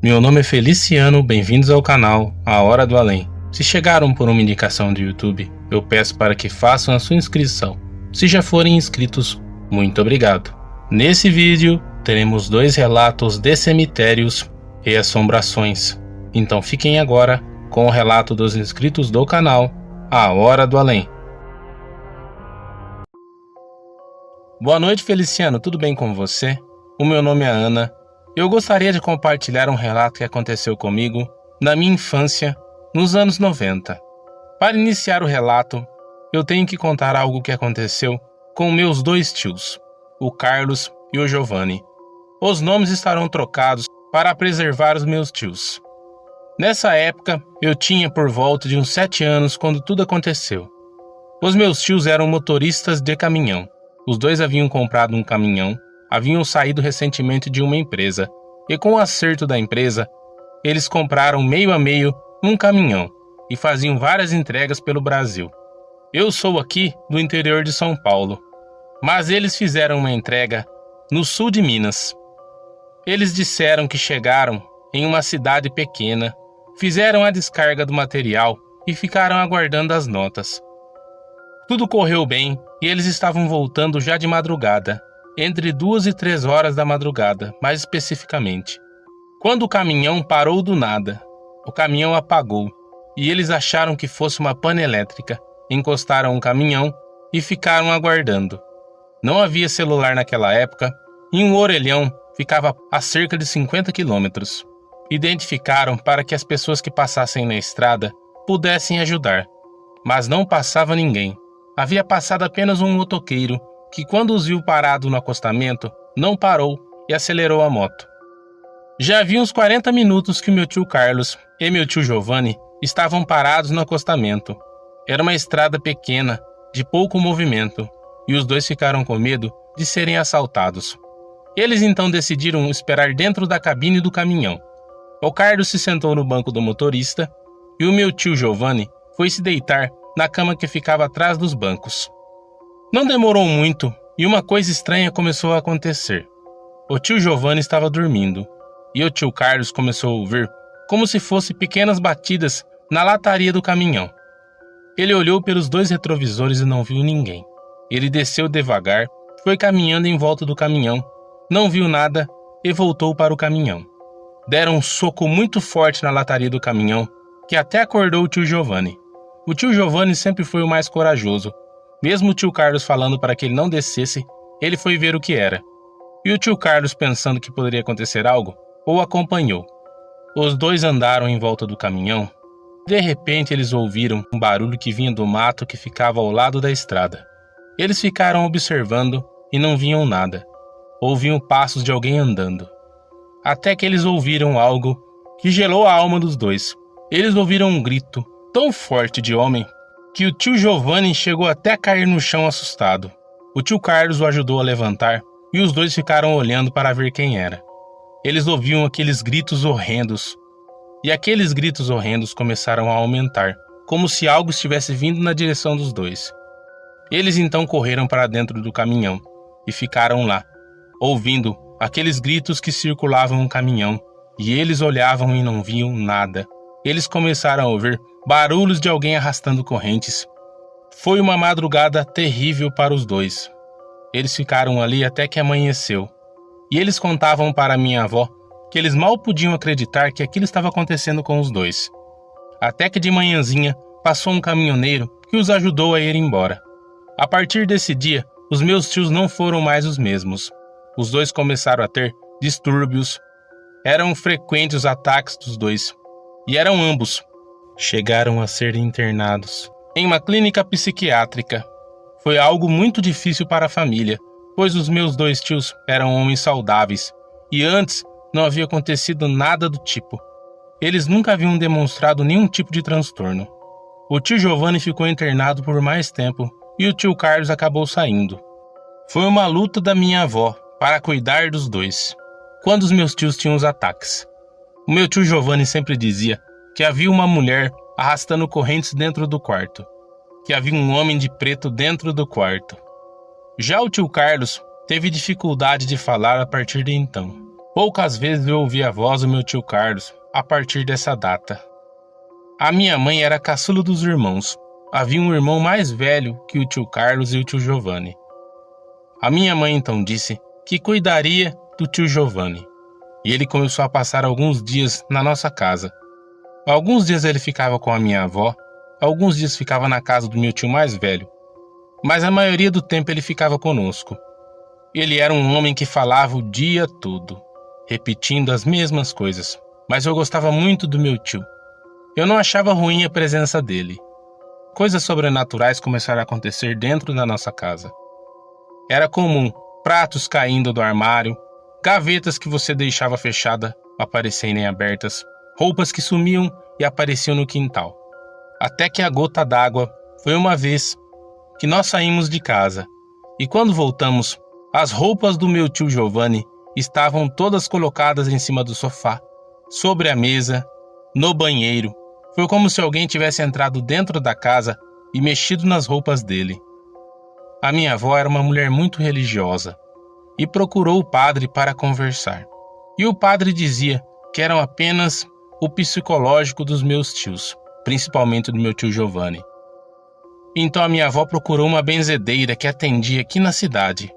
Meu nome é Feliciano, bem-vindos ao canal A Hora do Além. Se chegaram por uma indicação do YouTube, eu peço para que façam a sua inscrição. Se já forem inscritos, muito obrigado. Nesse vídeo, teremos 2 relatos de cemitérios e assombrações. Então fiquem agora com o relato dos inscritos do canal A Hora do Além. Boa noite, Feliciano, tudo bem com você? O meu nome é Ana. Eu gostaria de compartilhar um relato que aconteceu comigo na minha infância, nos anos 90. Para iniciar o relato, eu tenho que contar algo que aconteceu com meus 2 tios, o Carlos e o Giovanni. Os nomes estarão trocados para preservar os meus tios. Nessa época, eu tinha por volta de uns 7 anos quando tudo aconteceu. Os meus tios eram motoristas de caminhão. Os 2 haviam comprado um caminhão, haviam saído recentemente de uma empresa, e com o acerto da empresa, eles compraram meio a meio um caminhão e faziam várias entregas pelo Brasil. Eu sou aqui do interior de São Paulo, mas eles fizeram uma entrega no sul de Minas. Eles disseram que chegaram em uma cidade pequena, fizeram a descarga do material e ficaram aguardando as notas. Tudo correu bem e eles estavam voltando já de madrugada, entre 2 e 3 horas da madrugada, mais especificamente. Quando o caminhão parou do nada, o caminhão apagou e eles acharam que fosse uma pane elétrica, encostaram o caminhão e ficaram aguardando. Não havia celular naquela época e um orelhão ficava a cerca de 50 quilômetros. Identificaram para que as pessoas que passassem na estrada pudessem ajudar, mas não passava ninguém. Havia passado apenas um motoqueiro que, quando os viu parado no acostamento, não parou e acelerou a moto. Já havia uns 40 minutos que meu tio Carlos e meu tio Giovanni estavam parados no acostamento. Era uma estrada pequena, de pouco movimento, e os 2 ficaram com medo de serem assaltados. Eles então decidiram esperar dentro da cabine do caminhão. O Carlos se sentou no banco do motorista e o meu tio Giovanni foi se deitar na cama que ficava atrás dos bancos. Não demorou muito e uma coisa estranha começou a acontecer. O tio Giovanni estava dormindo e o tio Carlos começou a ouvir como se fossem pequenas batidas na lataria do caminhão. Ele olhou pelos 2 retrovisores e não viu ninguém. Ele desceu devagar, foi caminhando em volta do caminhão, não viu nada e voltou para o caminhão. Deram um soco muito forte na lataria do caminhão que até acordou o tio Giovanni. O tio Giovanni sempre foi o mais corajoso. Mesmo o tio Carlos falando para que ele não descesse, ele foi ver o que era. E o tio Carlos, pensando que poderia acontecer algo, o acompanhou. Os 2 andaram em volta do caminhão. De repente, eles ouviram um barulho que vinha do mato que ficava ao lado da estrada. Eles ficaram observando e não viam nada. Ouviam passos de alguém andando. Até que eles ouviram algo que gelou a alma dos 2. Eles ouviram um grito tão forte de homem que o tio Giovanni chegou até a cair no chão assustado. O tio Carlos o ajudou a levantar e os 2 ficaram olhando para ver quem era. Eles ouviam aqueles gritos horrendos, e aqueles gritos horrendos começaram a aumentar, como se algo estivesse vindo na direção dos 2. Eles então correram para dentro do caminhão e ficaram lá, ouvindo aqueles gritos que circulavam o caminhão, e eles olhavam e não viam nada. Eles começaram a ouvir barulhos de alguém arrastando correntes. Foi uma madrugada terrível para os 2. Eles ficaram ali até que amanheceu. E eles contavam para minha avó que eles mal podiam acreditar que aquilo estava acontecendo com os 2. Até que de manhãzinha passou um caminhoneiro que os ajudou a ir embora. A partir desse dia, os meus tios não foram mais os mesmos. Os 2 começaram a ter distúrbios. Eram frequentes os ataques dos 2. E eram ambos. Chegaram a ser internados em uma clínica psiquiátrica. Foi algo muito difícil para a família, pois os meus 2 tios eram homens saudáveis e antes não havia acontecido nada do tipo. Eles nunca haviam demonstrado nenhum tipo de transtorno. O tio Giovanni ficou internado por mais tempo e o tio Carlos acabou saindo. Foi uma luta da minha avó para cuidar dos 2, quando os meus tios tinham os ataques. O meu tio Giovanni sempre dizia que havia uma mulher arrastando correntes dentro do quarto, que havia um homem de preto dentro do quarto. Já o tio Carlos teve dificuldade de falar a partir de então. Poucas vezes eu ouvi a voz do meu tio Carlos a partir dessa data. A minha mãe era a caçula dos irmãos. Havia um irmão mais velho que o tio Carlos e o tio Giovanni. A minha mãe então disse que cuidaria do tio Giovanni. E ele começou a passar alguns dias na nossa casa. Alguns dias ele ficava com a minha avó, alguns dias ficava na casa do meu tio mais velho, mas a maioria do tempo ele ficava conosco. Ele era um homem que falava o dia todo, repetindo as mesmas coisas, mas eu gostava muito do meu tio. Eu não achava ruim a presença dele. Coisas sobrenaturais começaram a acontecer dentro da nossa casa. Era comum pratos caindo do armário, gavetas que você deixava fechada aparecerem abertas, roupas que sumiam e apareciam no quintal. Até que a gota d'água foi uma vez que nós saímos de casa, e quando voltamos, as roupas do meu tio Giovanni estavam todas colocadas em cima do sofá, sobre a mesa, no banheiro. Foi como se alguém tivesse entrado dentro da casa e mexido nas roupas dele. A minha avó era uma mulher muito religiosa e procurou o padre para conversar. E o padre dizia que eram apenas o psicológico dos meus tios, principalmente do meu tio Giovanni. Então a minha avó procurou uma benzedeira que atendia aqui na cidade.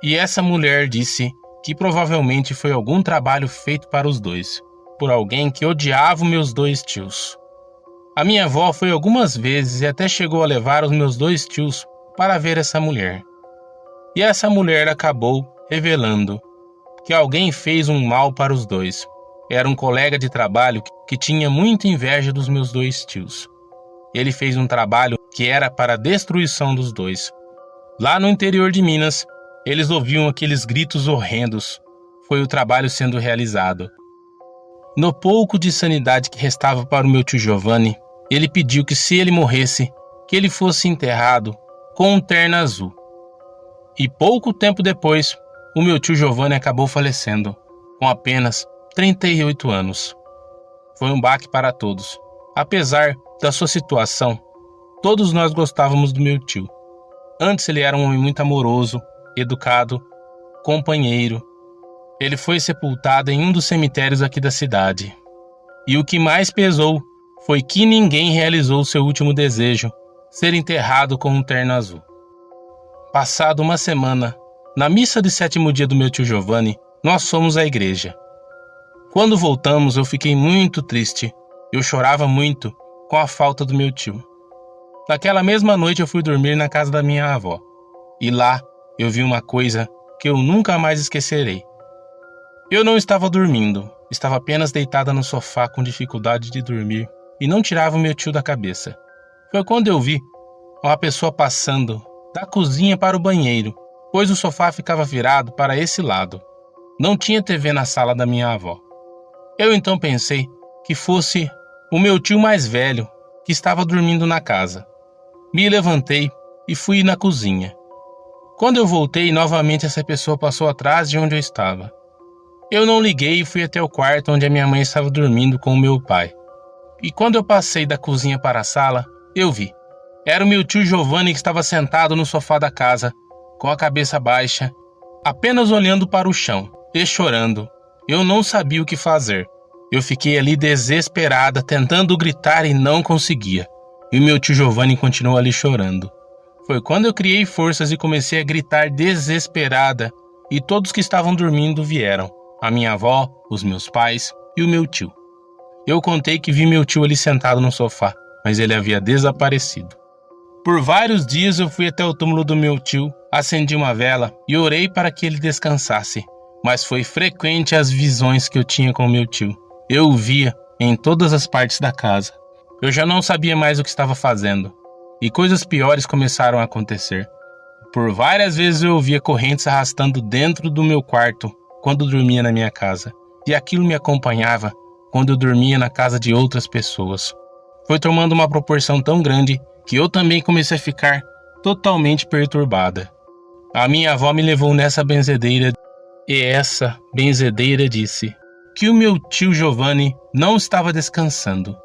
E essa mulher disse que provavelmente foi algum trabalho feito para os dois, por alguém que odiava os meus dois tios. A minha avó foi algumas vezes e até chegou a levar os meus dois tios para ver essa mulher. E essa mulher acabou revelando que alguém fez um mal para os dois. Era um colega de trabalho que tinha muita inveja dos meus dois tios. Ele fez um trabalho que era para a destruição dos dois. Lá no interior de Minas, eles ouviam aqueles gritos horrendos. Foi o trabalho sendo realizado. No pouco de sanidade que restava para o meu tio Giovanni, ele pediu que se ele morresse, que ele fosse enterrado com um terno azul. E pouco tempo depois, o meu tio Giovanni acabou falecendo, com apenas 38 anos. Foi um baque para todos. Apesar da sua situação, todos nós gostávamos do meu tio. Antes ele era um homem muito amoroso, educado, companheiro. Ele foi sepultado em um dos cemitérios aqui da cidade. E o que mais pesou foi que ninguém realizou seu último desejo, ser enterrado com um terno azul. Passado uma semana, na missa de 7º dia do meu tio Giovanni, nós fomos à igreja. Quando voltamos, eu fiquei muito triste. Eu chorava muito com a falta do meu tio. Naquela mesma noite eu fui dormir na casa da minha avó. E lá eu vi uma coisa que eu nunca mais esquecerei. Eu não estava dormindo, estava apenas deitada no sofá com dificuldade de dormir e não tirava o meu tio da cabeça. Foi quando eu vi uma pessoa passando da cozinha para o banheiro, pois o sofá ficava virado para esse lado. Não tinha TV na sala da minha avó. Eu então pensei que fosse o meu tio mais velho que estava dormindo na casa. Me levantei e fui na cozinha. Quando eu voltei, novamente essa pessoa passou atrás de onde eu estava. Eu não liguei e fui até o quarto onde a minha mãe estava dormindo com o meu pai. E quando eu passei da cozinha para a sala, eu vi. Era o meu tio Giovanni que estava sentado no sofá da casa, com a cabeça baixa, apenas olhando para o chão e chorando. Eu não sabia o que fazer. Eu fiquei ali desesperada, tentando gritar e não conseguia. E o meu tio Giovanni continuou ali chorando. Foi quando eu criei forças e comecei a gritar desesperada, e todos que estavam dormindo vieram. A minha avó, os meus pais e o meu tio. Eu contei que vi meu tio ali sentado no sofá, mas ele havia desaparecido. Por vários dias eu fui até o túmulo do meu tio, acendi uma vela e orei para que ele descansasse. Mas foi frequente as visões que eu tinha com meu tio. Eu o via em todas as partes da casa. Eu já não sabia mais o que estava fazendo. E coisas piores começaram a acontecer. Por várias vezes eu ouvia correntes arrastando dentro do meu quarto quando dormia na minha casa. E aquilo me acompanhava quando eu dormia na casa de outras pessoas. Foi tomando uma proporção tão grande que eu também comecei a ficar totalmente perturbada. A minha avó me levou nessa benzedeira e essa benzedeira disse que o meu tio Giovanni não estava descansando.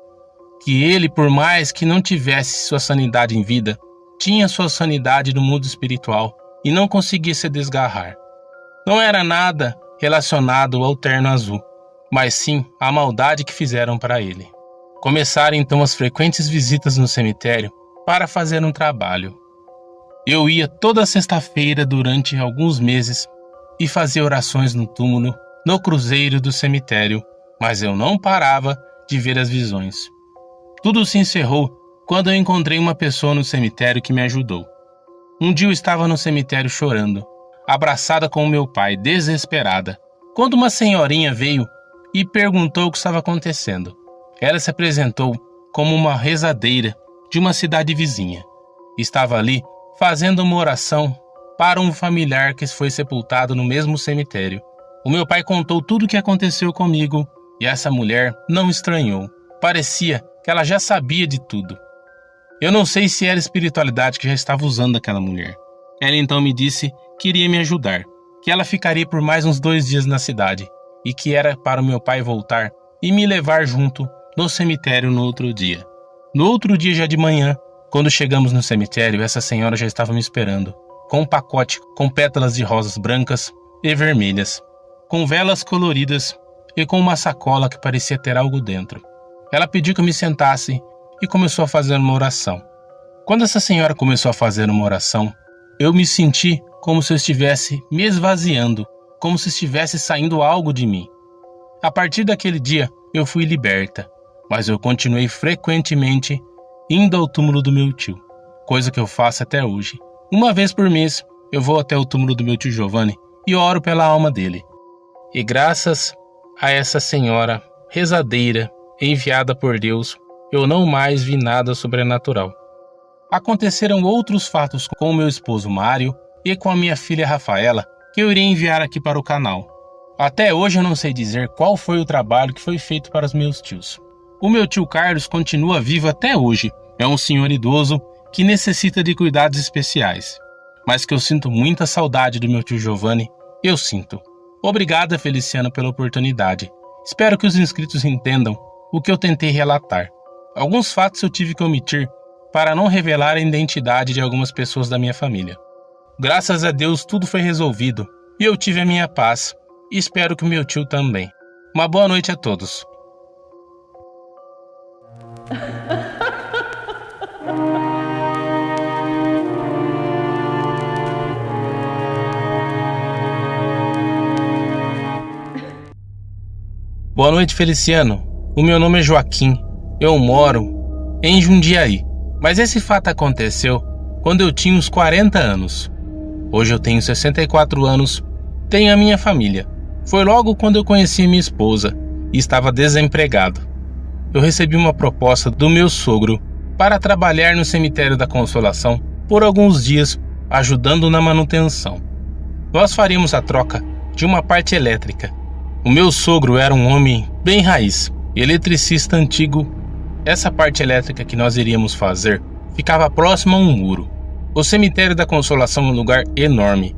Que ele, por mais que não tivesse sua sanidade em vida, tinha sua sanidade no mundo espiritual e não conseguia se desgarrar. Não era nada relacionado ao terno azul, mas sim à maldade que fizeram para ele. Começaram então as frequentes visitas no cemitério para fazer um trabalho. Eu ia toda sexta-feira durante alguns meses e fazia orações no túmulo, no cruzeiro do cemitério, mas eu não parava de ver as visões. Tudo se encerrou quando eu encontrei uma pessoa no cemitério que me ajudou. Um dia eu estava no cemitério chorando, abraçada com o meu pai, desesperada, quando uma senhorinha veio e perguntou o que estava acontecendo. Ela se apresentou como uma rezadeira de uma cidade vizinha. Estava ali fazendo uma oração para um familiar que foi sepultado no mesmo cemitério. O meu pai contou tudo o que aconteceu comigo e essa mulher não estranhou. Parecia que ela já sabia de tudo. Eu não sei se era a espiritualidade que já estava usando aquela mulher. Ela então me disse que iria me ajudar, que ela ficaria por mais uns 2 dias na cidade e que era para o meu pai voltar e me levar junto no cemitério no outro dia. No outro dia, já de manhã, quando chegamos no cemitério, essa senhora já estava me esperando, com um pacote com pétalas de rosas brancas e vermelhas, com velas coloridas e com uma sacola que parecia ter algo dentro. Ela pediu que eu me sentasse e começou a fazer uma oração. Quando essa senhora começou a fazer uma oração, eu me senti como se eu estivesse me esvaziando, como se estivesse saindo algo de mim. A partir daquele dia, eu fui liberta, mas eu continuei frequentemente indo ao túmulo do meu tio, coisa que eu faço até hoje. Uma vez por mês, eu vou até o túmulo do meu tio Giovanni e oro pela alma dele. E graças a essa senhora rezadeira, enviada por Deus, eu não mais vi nada sobrenatural. Aconteceram outros fatos com o meu esposo Mário e com a minha filha Rafaela, que eu irei enviar aqui para o canal. Até hoje eu não sei dizer qual foi o trabalho que foi feito para os meus tios. O meu tio Carlos continua vivo até hoje. É um senhor idoso que necessita de cuidados especiais. Mas que eu sinto muita saudade do meu tio Giovanni, eu sinto. Obrigada, Feliciano, pela oportunidade. Espero que os inscritos entendam o que eu tentei relatar. Alguns fatos eu tive que omitir para não revelar a identidade de algumas pessoas da minha família. Graças a Deus tudo foi resolvido e eu tive a minha paz e espero que o meu tio também. Uma boa noite a todos. Boa noite, Feliciano. O meu nome é Joaquim. Eu moro em Jundiaí. Mas esse fato aconteceu quando eu tinha uns 40 anos. Hoje eu tenho 64 anos, tenho a minha família. Foi logo quando eu conheci minha esposa e estava desempregado. Eu recebi uma proposta do meu sogro para trabalhar no cemitério da Consolação por alguns dias, ajudando na manutenção. Nós faríamos a troca de uma parte elétrica. O meu sogro era um homem bem raiz, eletricista antigo. Essa parte elétrica que nós iríamos fazer ficava próxima a um muro. O cemitério da Consolação é um lugar enorme.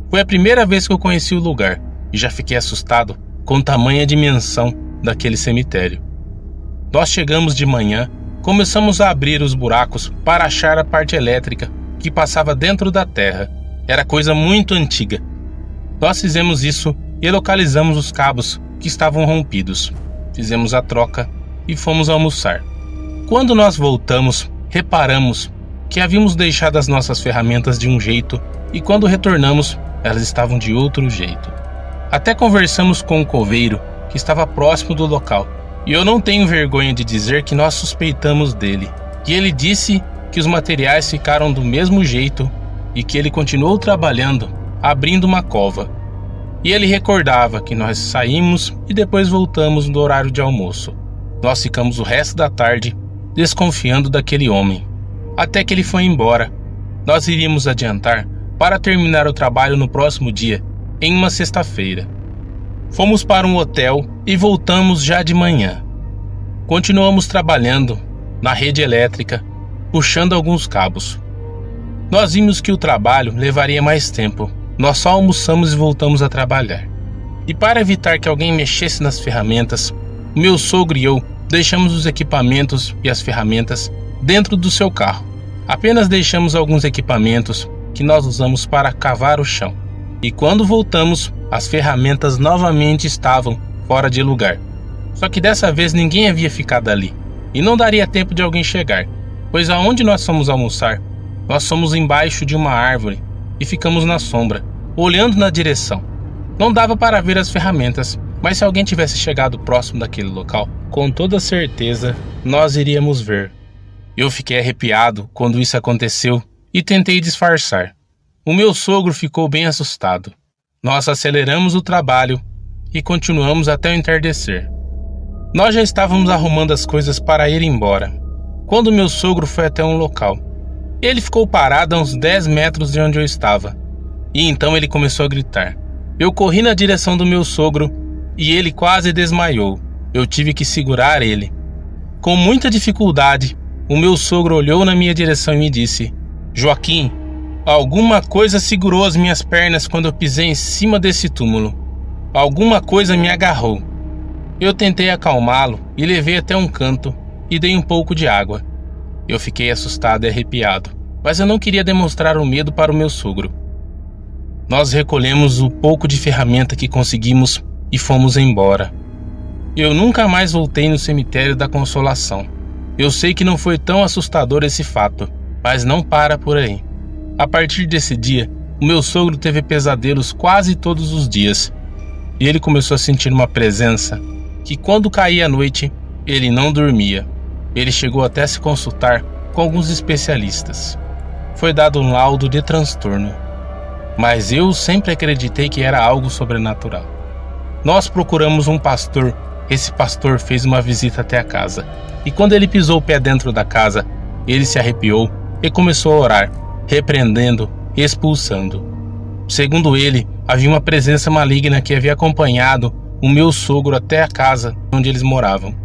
Foi a primeira vez que eu conheci o lugar e já fiquei assustado com tamanha dimensão daquele cemitério. Nós chegamos de manhã, começamos a abrir os buracos para achar a parte elétrica que passava dentro da terra. Era coisa muito antiga. Nós fizemos isso e localizamos os cabos que estavam rompidos. Fizemos a troca e fomos almoçar. Quando nós voltamos, reparamos que havíamos deixado as nossas ferramentas de um jeito e quando retornamos, elas estavam de outro jeito. Até conversamos com o coveiro que estava próximo do local e eu não tenho vergonha de dizer que nós suspeitamos dele. E ele disse que os materiais ficaram do mesmo jeito e que ele continuou trabalhando, abrindo uma cova. E ele recordava que nós saímos e depois voltamos no horário de almoço. Nós ficamos o resto da tarde desconfiando daquele homem, até que ele foi embora. Nós iríamos adiantar para terminar o trabalho no próximo dia, em uma sexta-feira. Fomos para um hotel e voltamos já de manhã. Continuamos trabalhando na rede elétrica, puxando alguns cabos. Nós vimos que o trabalho levaria mais tempo. Nós só almoçamos e voltamos a trabalhar. E para evitar que alguém mexesse nas ferramentas, o meu sogro e eu deixamos os equipamentos e as ferramentas dentro do seu carro. Apenas deixamos alguns equipamentos que nós usamos para cavar o chão. E quando voltamos, as ferramentas novamente estavam fora de lugar. Só que dessa vez ninguém havia ficado ali, e não daria tempo de alguém chegar, pois aonde nós fomos almoçar, nós fomos embaixo de uma árvore e ficamos na sombra, olhando na direção. Não dava para ver as ferramentas, mas se alguém tivesse chegado próximo daquele local, com toda certeza nós iríamos ver. Eu fiquei arrepiado quando isso aconteceu e tentei disfarçar. O meu sogro ficou bem assustado. Nós aceleramos o trabalho e continuamos até o entardecer. Nós já estávamos arrumando as coisas para ir embora, quando meu sogro foi até um local. Ele ficou parado a uns 10 metros de onde eu estava, e então ele começou a gritar. Eu corri na direção do meu sogro e ele quase desmaiou. Eu tive que segurar ele. Com muita dificuldade, o meu sogro olhou na minha direção e me disse: Joaquim, alguma coisa segurou as minhas pernas quando eu pisei em cima desse túmulo. Alguma coisa me agarrou. Eu tentei acalmá-lo e levei até um canto e dei um pouco de água. Eu fiquei assustado e arrepiado, mas eu não queria demonstrar o medo para o meu sogro. Nós recolhemos o pouco de ferramenta que conseguimos e fomos embora. Eu nunca mais voltei no cemitério da Consolação. Eu sei que não foi tão assustador esse fato, mas não para por aí. A partir desse dia, o meu sogro teve pesadelos quase todos os dias. E ele começou a sentir uma presença que, quando caía a noite, ele não dormia. Ele chegou até a se consultar com alguns especialistas. Foi dado um laudo de transtorno. Mas eu sempre acreditei que era algo sobrenatural. Nós procuramos um pastor. Esse pastor fez uma visita até a casa. E quando ele pisou o pé dentro da casa, ele se arrepiou e começou a orar, repreendendo e expulsando. Segundo ele, havia uma presença maligna que havia acompanhado o meu sogro até a casa onde eles moravam.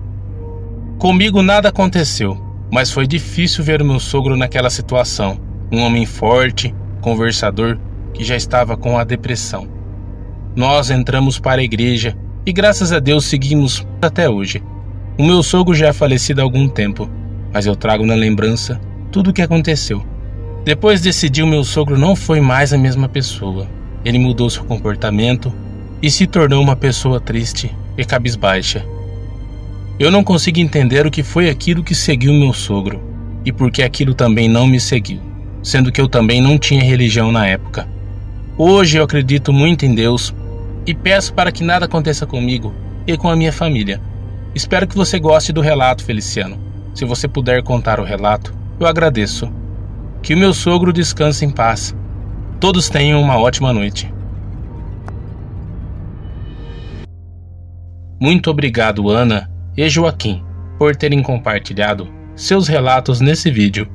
Comigo nada aconteceu, mas foi difícil ver o meu sogro naquela situação. Um homem forte, conversador, que já estava com a depressão. Nós entramos para a igreja e graças a Deus seguimos até hoje. O meu sogro já é falecido há algum tempo, mas eu trago na lembrança tudo o que aconteceu. Depois desse dia, o meu sogro não foi mais a mesma pessoa. Ele mudou seu comportamento e se tornou uma pessoa triste e cabisbaixa. Eu não consigo entender o que foi aquilo que seguiu meu sogro e por que aquilo também não me seguiu, sendo que eu também não tinha religião na época. Hoje eu acredito muito em Deus e peço para que nada aconteça comigo e com a minha família. Espero que você goste do relato, Feliciano. Se você puder contar o relato, eu agradeço. Que o meu sogro descanse em paz. Todos tenham uma ótima noite. Muito obrigado, Ana e Joaquim, por terem compartilhado seus relatos nesse vídeo.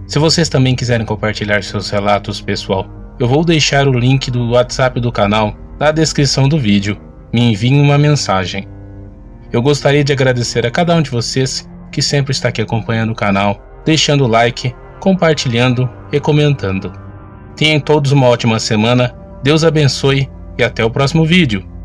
Se vocês também quiserem compartilhar seus relatos, pessoal, eu vou deixar o link do WhatsApp do canal na descrição do vídeo. Me enviem uma mensagem. Eu gostaria de agradecer a cada um de vocês que sempre está aqui acompanhando o canal, deixando o like, compartilhando e comentando. Tenham todos uma ótima semana, Deus abençoe e até o próximo vídeo.